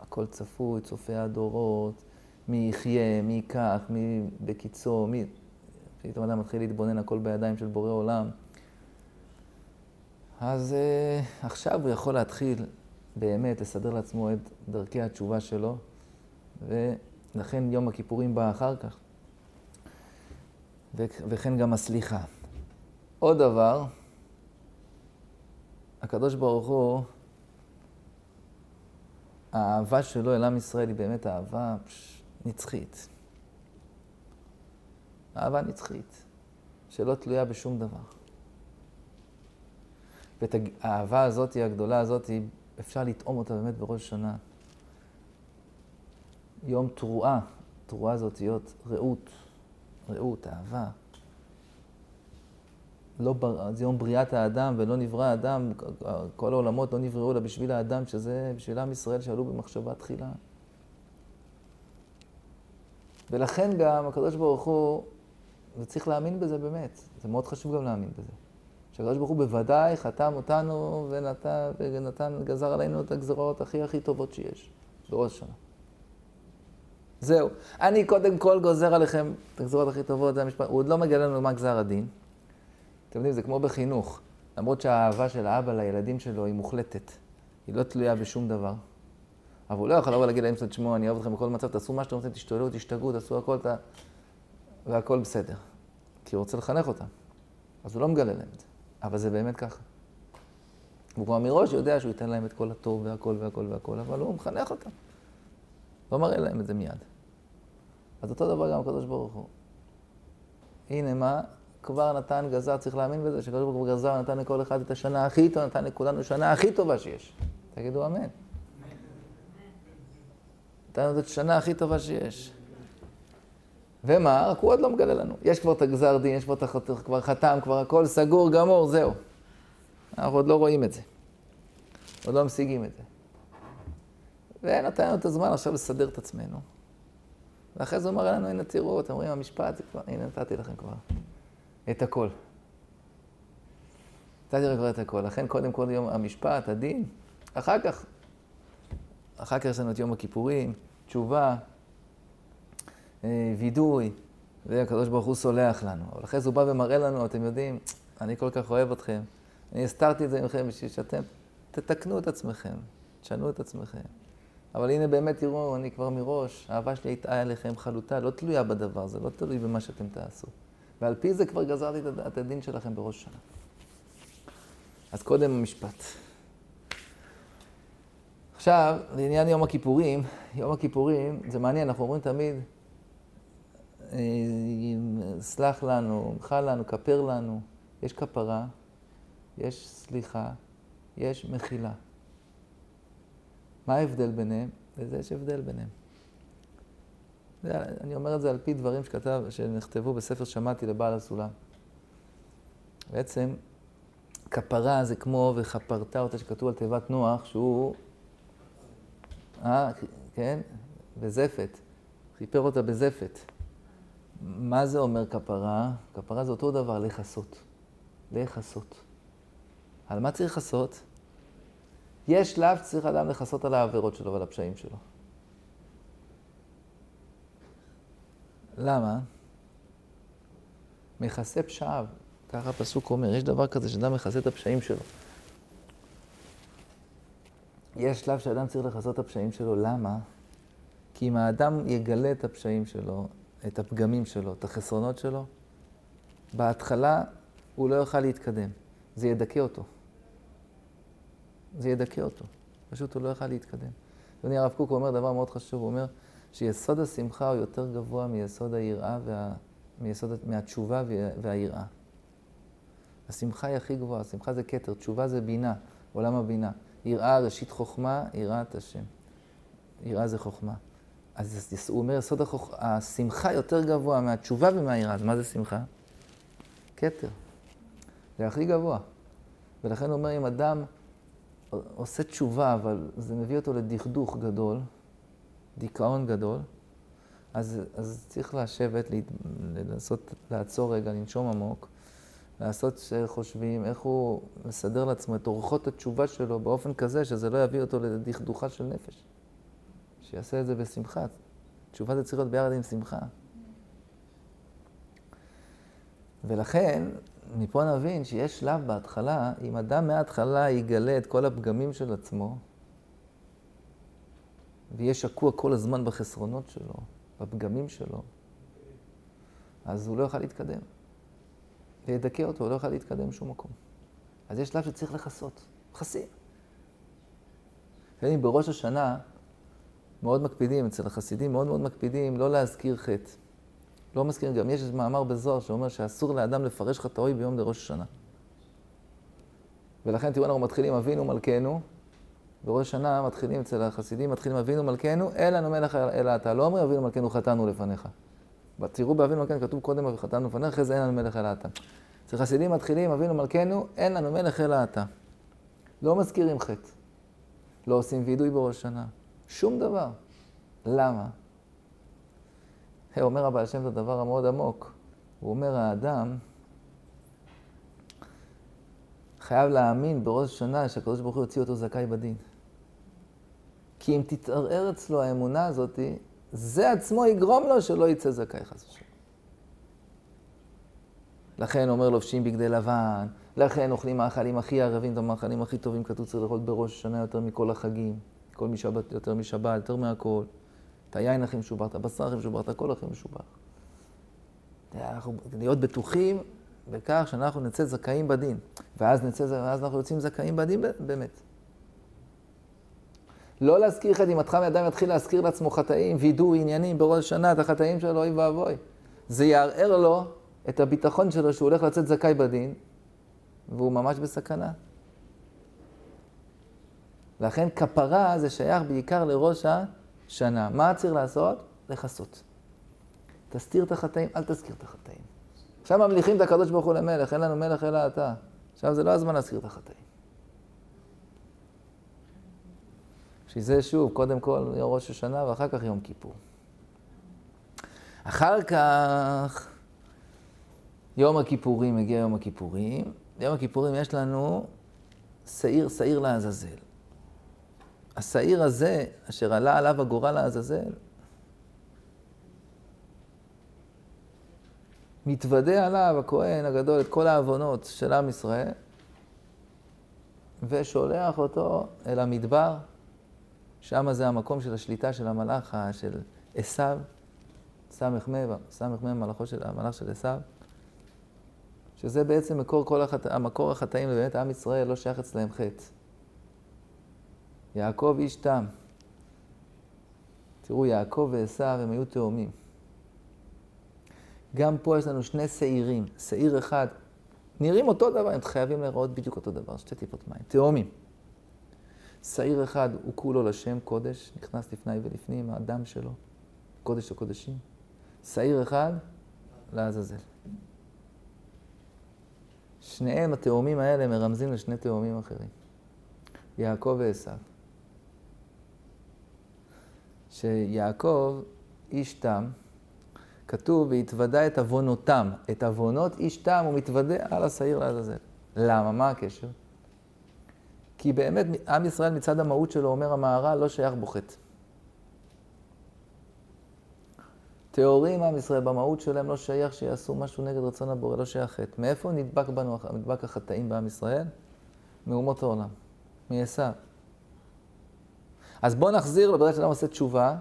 הכל צפוי, צופי הדורות, מי יחיה, מי ייקח, מי בקיצו, מי... פתאום אדם מתחיל להתבונן הכל בידיים של בורא עולם. אז עכשיו הוא יכול להתחיל באמת לסדר לעצמו את דרכי התשובה שלו, ולכן יום הכיפורים בא אחר כך. וכן גם הסליחה. עוד דבר, הקדוש ברוך הוא, האהבה שלו אל עם ישראל היא באמת אהבה נצחית. אהבה נצחית, שלא תלויה בשום דבר. והאהבה הזאת, הגדולה הזאת, אפשר לטעום אותה באמת בראש השנה. יום תרועה, תרועה זאת להיות רעות, אהבה. זה יום בריאת האדם ולא נברא האדם, כל העולמות לא נבראו לה בשביל האדם, שזה בשביל עם ישראל שעלו במחשבה תחילה. ולכן גם הקדוש ברוך הוא, וצריך להאמין בזה באמת, זה מאוד חשוב גם להאמין בזה. שהקדוש ברוך הוא בוודאי חתם אותנו ונתן, גזר עלינו את הגזרות הכי טובות שיש, בראש השנה. זהו. אני קודם כל גוזר עליכם את הגזרות הכי טובות, זה המשפט. הוא עוד לא מגלה לנו מה גזר הדין. אתם יודעים, זה כמו בחינוך. למרות שהאהבה של האבא לילדים שלו היא מוחלטת. היא לא תלויה בשום דבר. אבל הוא לא יכול לבוא להגיד להם, תשמעו, אני אוהב אתכם בכל מצב, תעשו מה שאתם רוצים, תשתולו, תשתגעו, תעשו הכל, והכל בסדר. כי הוא רוצה לחנך אותם. אז הוא לא מגלה להם את זה. אבל זה באמת ככה. הוא כבר מראש יודע שהוא ייתן להם את כל הטוב והכל והכל והכל, אבל הוא מחנך אותם. לא מראה להם את זה מיד. אז אותו דבר גם הקדוש ברוך הוא. הנה מה, כבר נתן גזר, צריך להאמין בזה, שקדוש ברוך הוא גזר, נתן לכל אחד את השנה הכי טובה, נתן לכולנו שנה הכי טובה שיש. תגידו אמן. נתן לנו את השנה הכי טובה שיש. ומה? רק הוא עוד לא מגלה לנו. יש כבר את הגזר דין, יש כבר חתם, כבר הכל סגור, גמור, זהו. אנחנו עוד לא רואים את זה. עוד לא משיגים את זה. ונתן לנו את הזמן עכשיו לסדר את עצמנו. ואחרי זה הוא מראה לנו, הנה תראו, אתם רואים, המשפט זה כבר, הנה נתתי לכם כבר. את הכל. נתתי לכם כבר את הכל. לכן קודם כל יום המשפט, הדין, אחר כך יש לנו את יום הכיפורים, תשובה, וידוי, והקדוש ברוך הוא סולח לנו. אבל אחרי זה הוא בא ומראה לנו, אתם יודעים, אני כל כך אוהב אתכם. אני הסתרתי את זה ממכם בשביל שאתם תתקנו את עצמכם, תשנו את עצמכם. אבל הנה באמת תראו, אני כבר מראש, האהבה שלי הייתה עליכם חלוטה, לא תלויה בדבר, זה לא תלוי במה שאתם תעשו. ועל פי זה כבר גזרתי את הדין שלכם בראש שנה. אז קודם המשפט. עכשיו, לעניין יום הכיפורים, יום הכיפורים, זה מעניין, אנחנו אומרים תמיד, סלח לנו, מחל לנו, כפר לנו, יש כפרה, יש סליחה, יש מחילה. מה ההבדל ביניהם? וזה יש הבדל ביניהם. אני אומר את זה על פי דברים שנכתבו בספר שמעתי לבעל הסולם. בעצם, כפרה זה כמו וכפרת אותה שכתוב על תיבת נוח, שהוא, כן, בזפת, חיפר אותה בזפת. מה זה אומר כפרה? כפרה זה אותו דבר, לחסות. לחסות. על מה צריך לחסות? יש שלב שצריך אדם לחסות על העבירות שלו ועל הפשעים שלו. למה? מכסה פשעיו. ככה הפסוק אומר, יש דבר כזה שאדם מכסה את הפשעים שלו. יש שלב שאדם צריך לחסות את הפשעים שלו, למה? כי אם האדם יגלה את הפשעים שלו, את הפגמים שלו, את החסרונות שלו, בהתחלה הוא לא יוכל להתקדם. זה ידכא אותו. זה ידכא אותו. פשוט הוא לא יוכל להתקדם. אדוני הרב קוק אומר דבר מאוד חשוב, הוא אומר שיסוד השמחה הוא יותר גבוה מיסוד היראה, מהתשובה והיראה. השמחה היא הכי גבוהה, השמחה זה כתר, תשובה זה בינה, עולם הבינה. יראה ראשית חוכמה, יראת השם. יראה זה חוכמה. אז הוא אומר, יסוד השמחה יותר גבוה מהתשובה ומהיראה. אז מה זה שמחה? כתר. זה הכי גבוה. ולכן הוא אומר, אם אדם עושה תשובה, אבל זה מביא אותו לדכדוך גדול, דיכאון גדול, אז צריך לשבת, לנסות לעצור רגע, לנשום עמוק, לעשות שחושבים איך הוא מסדר לעצמו את אורחות התשובה שלו באופן כזה שזה לא יביא אותו לדכדוכה של נפש. שיעשה את זה בשמחה. תשובה זה צריך להיות ביחד עם שמחה. ולכן, מפה נבין שיש שלב בהתחלה, אם אדם מההתחלה יגלה את כל הפגמים של עצמו, ויהיה שקוע כל הזמן בחסרונות שלו, בפגמים שלו, אז הוא לא יוכל להתקדם. וידכא אותו, הוא לא יוכל להתקדם שום מקום. אז יש שלב שצריך לחסות. חסים. בראש השנה, מאוד מקפידים, אצל החסידים מאוד מאוד מקפידים, לא להזכיר חטא. לא מזכיר, גם יש מאמר בזוהר שאומר שאסור לאדם לפרש חטאוי ביום לראש השנה. ולכן תראו, אנחנו מתחילים אבינו מלכנו, בראש השנה מתחילים אצל החסידים, מתחילים אבינו מלכנו, אין לנו מלך אלא אתה. לא אומר אבינו מלכנו חטאנו לפניך. תראו באבינו מלכנו כתוב קודם חטאנו לפניך, אחרי זה אין לנו מלך אלא אתה. אצל חסידים מתחילים אבינו מלכנו, אין לנו מלך אלא אתה. לא מזכירים חטא. לא עושים וידוי בראש השנה. שום דבר. למה? אומר הבעל שם את הדבר המאוד עמוק. הוא אומר, האדם חייב להאמין בראש השנה שהקדוש ברוך הוא יוציא אותו זכאי בדין. כי אם תתערער אצלו האמונה הזאת, זה עצמו יגרום לו שלא יצא זכאי חס ושלום. לכן אומר לובשים בגדי לבן, לכן אוכלים מאכלים הכי ערבים, את המאכלים הכי טובים, כתוב צריך לאכול בראש השנה יותר מכל החגים, כל משבת, יותר משבת, יותר מהכל. את היין הכי משובח, את הבשר הכי משובח, את הכל הכי משובח. אנחנו להיות בטוחים בכך שאנחנו נצא זכאים בדין. ואז אנחנו יוצאים זכאים בדין באמת. לא להזכיר חטאים, אם אדם יתחיל להזכיר לעצמו חטאים, וידוא עניינים בראש השנה, את החטאים שלו, אוי ואבוי. זה יערער לו את הביטחון שלו שהוא הולך לצאת זכאי בדין, והוא ממש בסכנה. לכן כפרה זה שייך בעיקר לראש השנה. מה צריך לעשות? לחסות. תסתיר את החטאים, אל תזכיר את החטאים. עכשיו ממליכים את הקדוש ברוך הוא למלך, אין לנו מלך אלא אתה. עכשיו זה לא הזמן להזכיר את החטאים. שזה שוב, קודם כל יום ראש השנה ואחר כך יום כיפור. אחר כך, יום הכיפורים, מגיע יום הכיפורים. ביום הכיפורים יש לנו שעיר לעזאזל. השעיר הזה, אשר עלה עליו הגורל לעזאזל, מתוודע עליו הכהן הגדול את כל העוונות של עם ישראל, ושולח אותו אל המדבר, שם זה המקום של השליטה של המלאך של עשיו, סמ"ך המלאך של עשיו, שזה בעצם המקור החטאים, ובאמת עם ישראל לא שייך אצלהם חטא. יעקב איש תם. תראו, יעקב ועשיו הם היו תאומים. גם פה יש לנו שני שעירים, שעיר אחד, נראים אותו דבר, הם חייבים לראות בדיוק אותו דבר, שתי טיפות מים, תאומים. שעיר אחד הוא כולו לשם קודש, נכנס לפני ולפנים, האדם שלו, קודש הקודשים. שעיר אחד, לעזאזל. שניהם, התאומים האלה, מרמזים לשני תאומים אחרים. יעקב ועשיו. שיעקב, איש תם, כתוב, והתוודע את עוונותם. את עוונות איש תם הוא מתוודע על השעיר לעזאזל. למה? מה הקשר? כי באמת עם ישראל מצד המהות שלו, אומר המהר"ל, לא שייך בו חטא. טהורים עם ישראל במהות שלהם לא שייך שיעשו משהו נגד רצון הבורא, לא שייך חטא. מאיפה נדבק בנו, נדבק החטאים בעם ישראל? מאומות העולם, מעשיו. אז בואו נחזיר לו, ברגע שאדם עושה תשובה,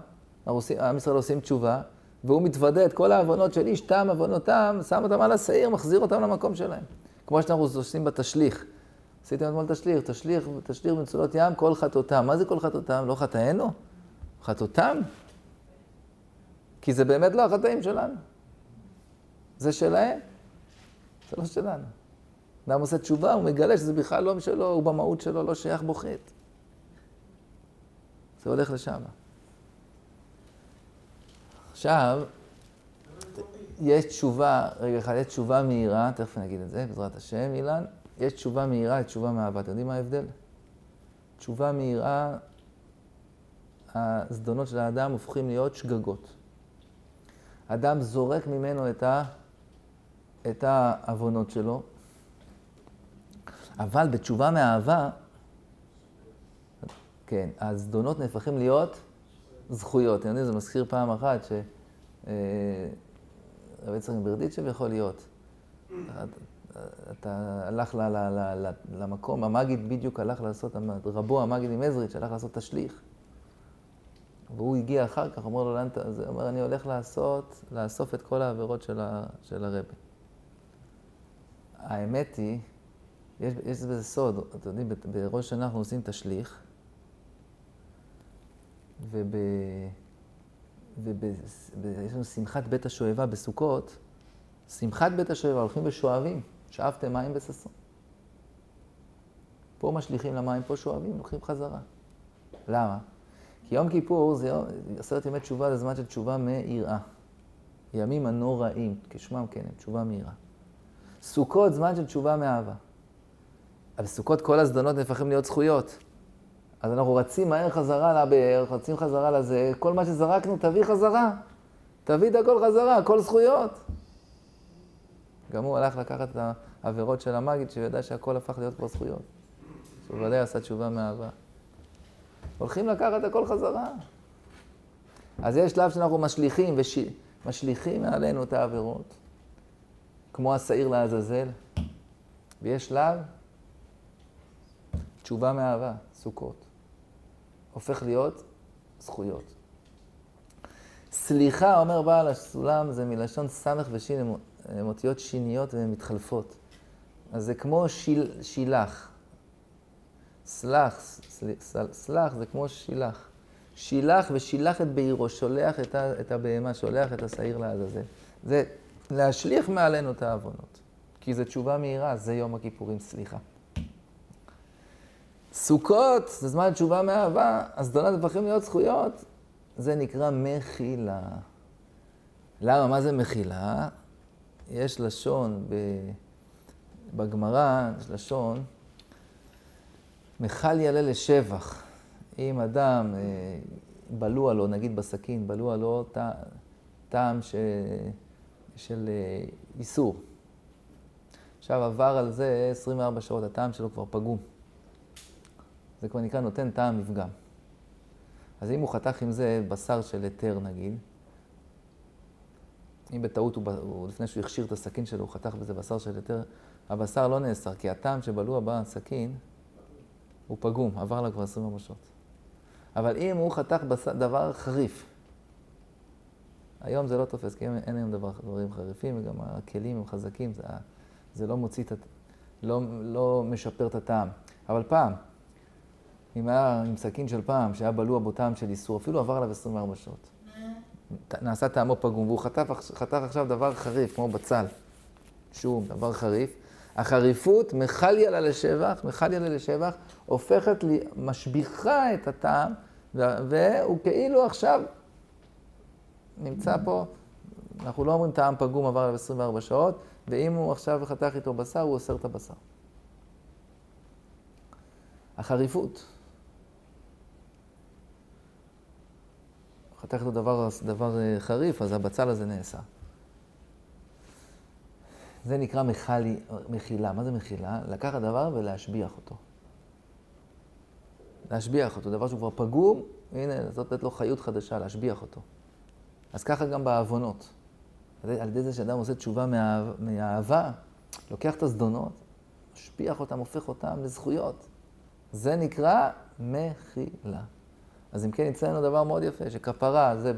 עם ישראל עושים תשובה, והוא מתוודא את כל העוונות של איש תם, עוונותם, שם אותם על השעיר, מחזיר אותם למקום שלהם. כמו שאנחנו עושים בתשליך. עשיתם אתמול תשליך במצולות ים, כל חטאותם. מה זה כל חטאותם? לא חטאינו? חטאותם? כי זה באמת לא החטאים שלנו. זה שלהם, זה לא שלנו. אדם עושה תשובה, הוא מגלה שזה בכלל לא שלו, הוא במהות שלו, לא שייך בו חטא. זה הולך לשם. עכשיו, יש תשובה, רגע אחד, יש תשובה מהירה, תכף נגיד את זה, בעזרת השם, אילן. יש תשובה מהירה, יש תשובה מאהבה. אתם יודעים מה ההבדל? תשובה מהירה, הזדונות של האדם הופכים להיות שגגות. האדם זורק ממנו את העוונות שלו, אבל בתשובה מאהבה, כן, הזדונות נהפכים להיות זכויות. אתם יודעים, זה מזכיר פעם אחת רב יצחק מברדיצ'ב יכול להיות. אתה הלך למקום, המגיד בדיוק הלך לעשות, רבו המגיד עם עזריץ' הלך לעשות תשליך. והוא הגיע אחר כך, אומר לו, הוא אומר, אני הולך לאסוף את כל העבירות של הרבי. האמת היא, יש בזה סוד, אתם יודעים, בראש השנה אנחנו עושים תשליך, יש לנו שמחת בית השואבה בסוכות, שמחת בית השואבה, הולכים ושואבים, שאבתם מים בססון. פה משליכים למים, פה שואבים, לוקחים חזרה. למה? כי יום כיפור זה 10 ימי תשובה, זה זמן של תשובה מהירה. ימים הנוראים, כשמם כן, תשובה מהירה. סוכות, זמן של תשובה מאהבה. אבל סוכות כל הזדונות נהפכים להיות זכויות. אז אנחנו רצים מהר חזרה לבאר, רצים חזרה לזה, כל מה שזרקנו תביא חזרה. תביא את הכל חזרה, הכל זכויות. גם הוא הלך לקחת את העבירות של המגיד, שידע שהכל הפך להיות כבר זכויות. שהוא ודאי עשה תשובה מאהבה. הולכים לקחת הכל חזרה. אז יש שלב שאנחנו משליכים מעלינו את העבירות, כמו השעיר לעזאזל, ויש שלב תשובה מאהבה, סוכות. הופך להיות זכויות. סליחה, אומר בעל הסולם, זה מלשון סמך ושין, הן אותיות שיניות והן מתחלפות. אז זה כמו שילח. סלח זה כמו שילח. שילח ושילח את בעירו, שולח את הבהמה, שולח את השעיר לעזאזל. זה להשליך מעלינו את העוונות. כי זה תשובה מהירה, זה יום הכיפורים, סליחה. סוכות, זה זמן תשובה מאהבה, הזדונות הופכים להיות זכויות. זה נקרא מחילה. למה? מה זה מחילה? יש לשון בגמרא, יש לשון, מחל יעלה לשבח. אם אדם בלוע לו, נגיד בסכין, בלוע לו טעם של איסור. עכשיו עבר על זה 24 שעות, הטעם שלו כבר פגום. זה כבר נקרא נותן טעם מפגם. אז אם הוא חתך עם זה בשר של היתר נגיד, אם בטעות לפני שהוא הכשיר את הסכין שלו, הוא חתך בזה בשר של היתר, הבשר לא נאסר, כי הטעם שבלוע בסכין הוא פגום, עבר לה כבר 24 שעות. אבל אם הוא חתך דבר חריף, היום זה לא תופס, כי אין היום דברים חריפים, וגם הכלים הם חזקים, זה לא מוציא לא משפר את הטעם. אבל פעם, אם היה עם סכין של פעם, שהיה בלוע בו טעם של איסור, אפילו עבר עליו 24 שעות. נעשה טעמו פגום, והוא חתך עכשיו דבר חריף, כמו בצל. שום, דבר חריף. החריפות, מחליה לשבח, הופכת לי, משביחה את הטעם, והוא כאילו עכשיו נמצא פה, אנחנו לא אומרים טעם פגום עבר עליו 24 שעות, ואם הוא עכשיו חתך איתו בשר, הוא אוסר את הבשר. החריפות. חתך איתו דבר חריף, אז הבצל הזה נעשה. זה נקרא מחילה. מה זה מחילה? לקחת דבר ולהשביח אותו. להשביח אותו, דבר שהוא כבר פגום, הנה, זאת לתת לו חיות חדשה, להשביח אותו. אז ככה גם בעוונות. על ידי זה שאדם עושה תשובה מהאהבה, לוקח את הזדונות, משביח אותם, הופך אותם לזכויות. זה נקרא מחילה. אז אם כן, יצא לנו דבר מאוד יפה, שכפרה זה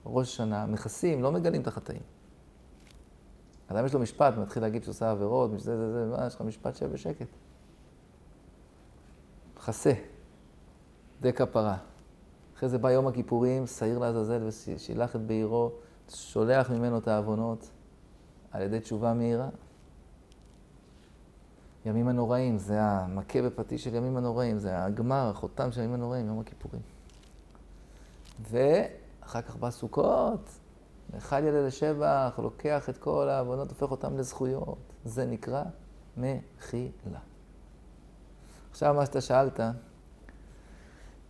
בראש שנה, מכסים, לא מגלים את החטאים. אדם יש לו משפט, מתחיל להגיד שהוא עושה עבירות, יש לך משפט שב בשקט. חסה, זה כפרה. אחרי זה בא יום הכיפורים, שעיר לעזאזל ושילח את בעירו, שולח ממנו את העוונות על ידי תשובה מהירה. ימים הנוראים, זה המכה בפטיש של ימים הנוראים, זה הגמר, החותם של ימים הנוראים, יום הכיפורים. ואחר כך בא סוכות, מחל יעלה לשבח, לוקח את כל העוונות, הופך אותם לזכויות. זה נקרא מחילה. עכשיו מה שאתה שאלת,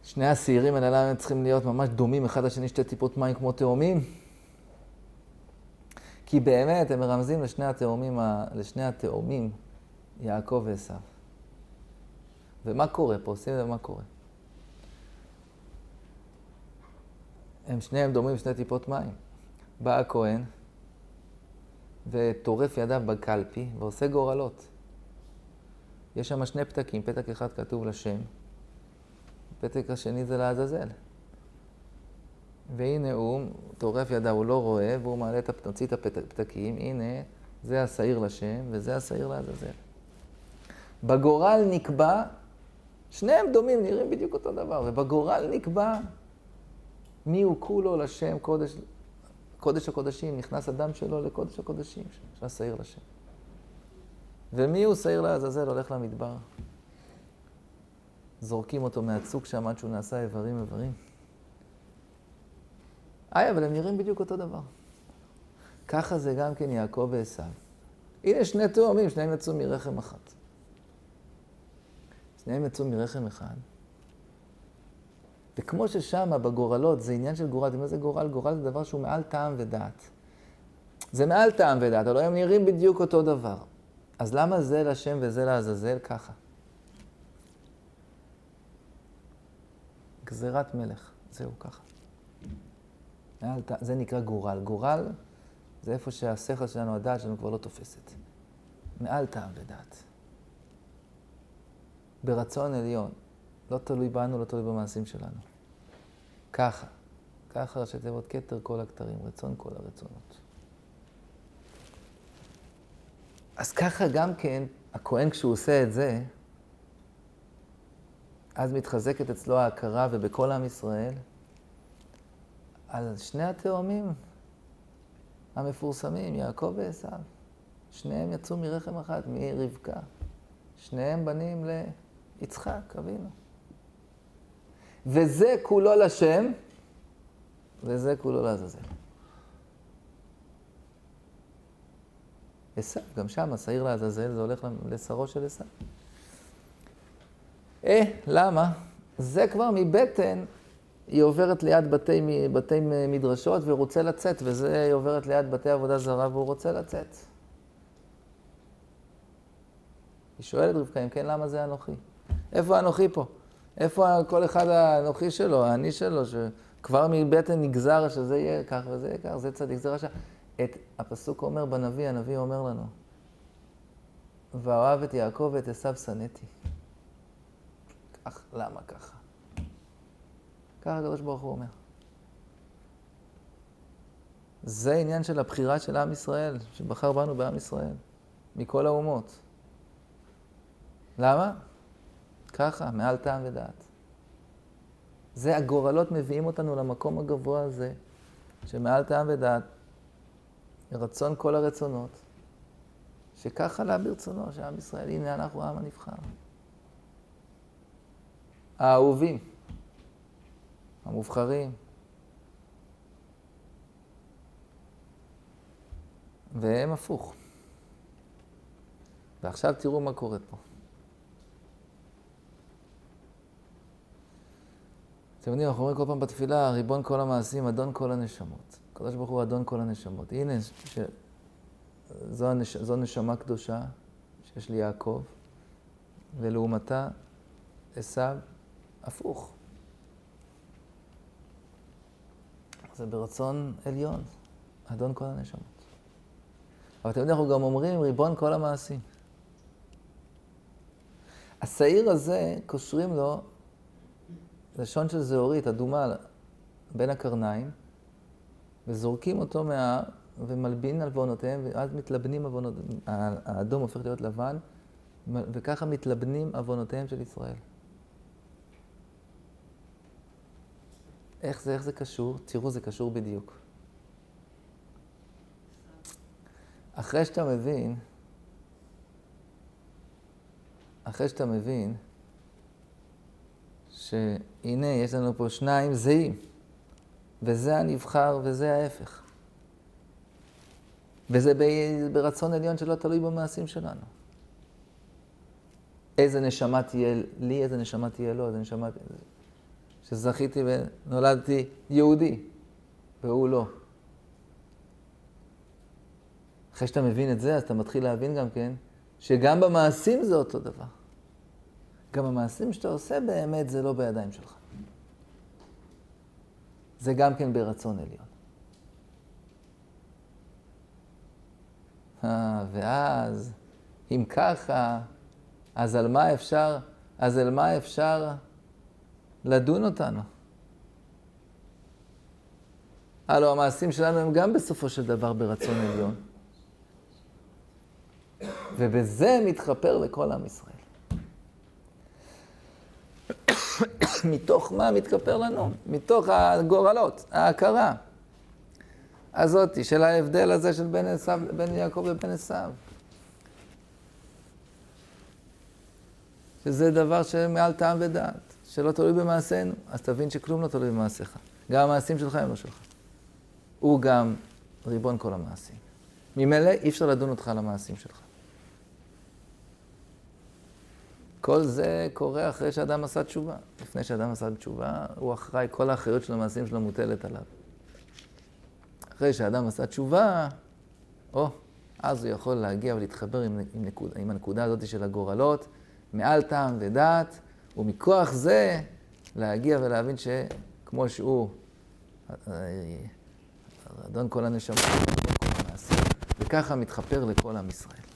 שני השעירים האלה צריכים להיות ממש דומים אחד לשני, שתי טיפות מים כמו תאומים. כי באמת הם מרמזים לשני התאומים, יעקב ועשיו. ומה קורה פה? שים לב מה קורה. הם שניהם דומים שני טיפות מים. בא הכהן וטורף ידיו בקלפי ועושה גורלות. יש שם שני פתקים, פתק אחד כתוב לשם, פתק השני זה לעזאזל. והנה הוא טורף ידיו, הוא לא רואה, והוא מעלה נוציא את הפתקים, הנה זה השעיר לשם וזה השעיר לעזאזל. בגורל נקבע, שניהם דומים, נראים בדיוק אותו דבר, ובגורל נקבע מי הוא כולו לשם, קודש הקודשים, נכנס הדם שלו לקודש הקודשים, של השעיר לשם. ומי הוא שעיר לעזאזל, הולך למדבר. זורקים אותו מהצוק שם עד שהוא נעשה איברים. אבל הם נראים בדיוק אותו דבר. ככה זה גם כן יעקב ועשיו. הנה שני תאומים, שניהם יצאו מרחם אחת. שניהם יצאו מרחם אחד. וכמו ששם בגורלות זה עניין של גורל, מה זה גורל? גורל זה דבר שהוא מעל טעם ודעת. זה מעל טעם ודעת, אבל הם נראים בדיוק אותו דבר. אז למה זה לשם וזה לעזאזל ככה? גזירת מלך, זהו ככה. זה נקרא גורל. גורל זה איפה שהשכל שלנו, הדעת שלנו כבר לא תופסת. מעל טעם ודעת. ברצון עליון. לא תלוי בנו, לא תלוי במעשים שלנו. ככה. ככה ראשי תיבות כתר כל הכתרים, רצון כל הרצונות. אז ככה גם כן, הכהן כשהוא עושה את זה, אז מתחזקת אצלו ההכרה ובכל עם ישראל, על שני התאומים המפורסמים, יעקב ועשיו. שניהם יצאו מרחם אחת, מרבקה. שניהם בנים ליצחק, אבינו. וזה כולו לשם, וזה כולו לעזאזל. עשיו, גם שם השעיר לעזאזל, זה הולך לשרו של עשיו. למה? זה כבר מבטן, היא עוברת ליד בתי מדרשות ורוצה לצאת, וזה היא עוברת ליד בתי עבודה זרה והוא רוצה לצאת. היא שואלת רבקה, אם כן, למה זה אנוכי? איפה אנוכי פה? איפה כל אחד האנוכי שלו, האני שלו, שכבר מבטן נגזר שזה יהיה כך וזה יהיה כך, זה צדיק, זה רשע. הפסוק אומר בנביא, הנביא אומר לנו, ואוהב את יעקב ואת עשיו שנאתי. כך, למה ככה? ככה הקדוש ברוך הוא אומר. זה עניין של הבחירה של עם ישראל, שבחר בנו בעם ישראל, מכל האומות. למה? ככה, מעל טעם ודעת. זה הגורלות מביאים אותנו למקום הגבוה הזה, שמעל טעם ודעת, רצון כל הרצונות, שככה לה ברצונו, שעם ישראל, הנה אנחנו העם הנבחר. האהובים, המובחרים. והם הפוך. ועכשיו תראו מה קורה פה. אתם יודעים, אנחנו אומרים כל פעם בתפילה, ריבון כל המעשים, אדון כל הנשמות. הקדוש ברוך הוא אדון כל הנשמות. הנה, זו נשמה קדושה שיש לי יעקב, ולעומתה עשיו הפוך. זה ברצון עליון, אדון כל הנשמות. אבל אתם יודעים, אנחנו גם אומרים ריבון כל המעשים. השעיר הזה, קושרים לו לשון של זהורית, אדומה, בין הקרניים, וזורקים אותו ומלבין עוונותיהם, ואז מתלבנים עוונותיהם, האדום הופך להיות לבן, וככה מתלבנים עוונותיהם של ישראל. איך זה קשור? תראו, זה קשור בדיוק. אחרי שאתה מבין שהנה יש לנו פה שניים זהים, וזה הנבחר וזה ההפך. וזה ברצון עליון שלא תלוי במעשים שלנו. איזה נשמה תהיה לי, איזה נשמה תהיה לו, איזה נשמה... שזכיתי ונולדתי יהודי, והוא לא. אחרי שאתה מבין את זה, אז אתה מתחיל להבין גם כן, שגם במעשים זה אותו דבר. גם המעשים שאתה עושה באמת זה לא בידיים שלך. זה גם כן ברצון עליון. ואז, אם ככה, אז על מה אפשר לדון אותנו? הלוא המעשים שלנו הם גם בסופו של דבר ברצון עליון. ובזה מתחפר לכל עם ישראל. מתוך מה מתחפר לנו? מתוך הגורלות, ההכרה הזאת של ההבדל הזה של בין יעקב לבין עשיו. שזה דבר שמעל טעם ודעת, שלא תלוי במעשינו, אז תבין שכלום לא תלוי במעשיך. גם המעשים שלך הם לא שלך. הוא גם ריבון כל המעשים. ממילא אי אפשר לדון אותך על המעשים שלך. כל זה קורה אחרי שאדם עשה תשובה. לפני שאדם עשה תשובה, הוא אחראי, כל האחריות של המעשים שלו מוטלת עליו. אחרי שאדם עשה תשובה, אז הוא יכול להגיע ולהתחבר עם הנקודה הזאת של הגורלות, מעל טעם ודעת, ומכוח זה להגיע ולהבין שכמו שהוא, אדון כל הנשמה, אדון כל המעשים, וככה מתחפר לכל עם ישראל.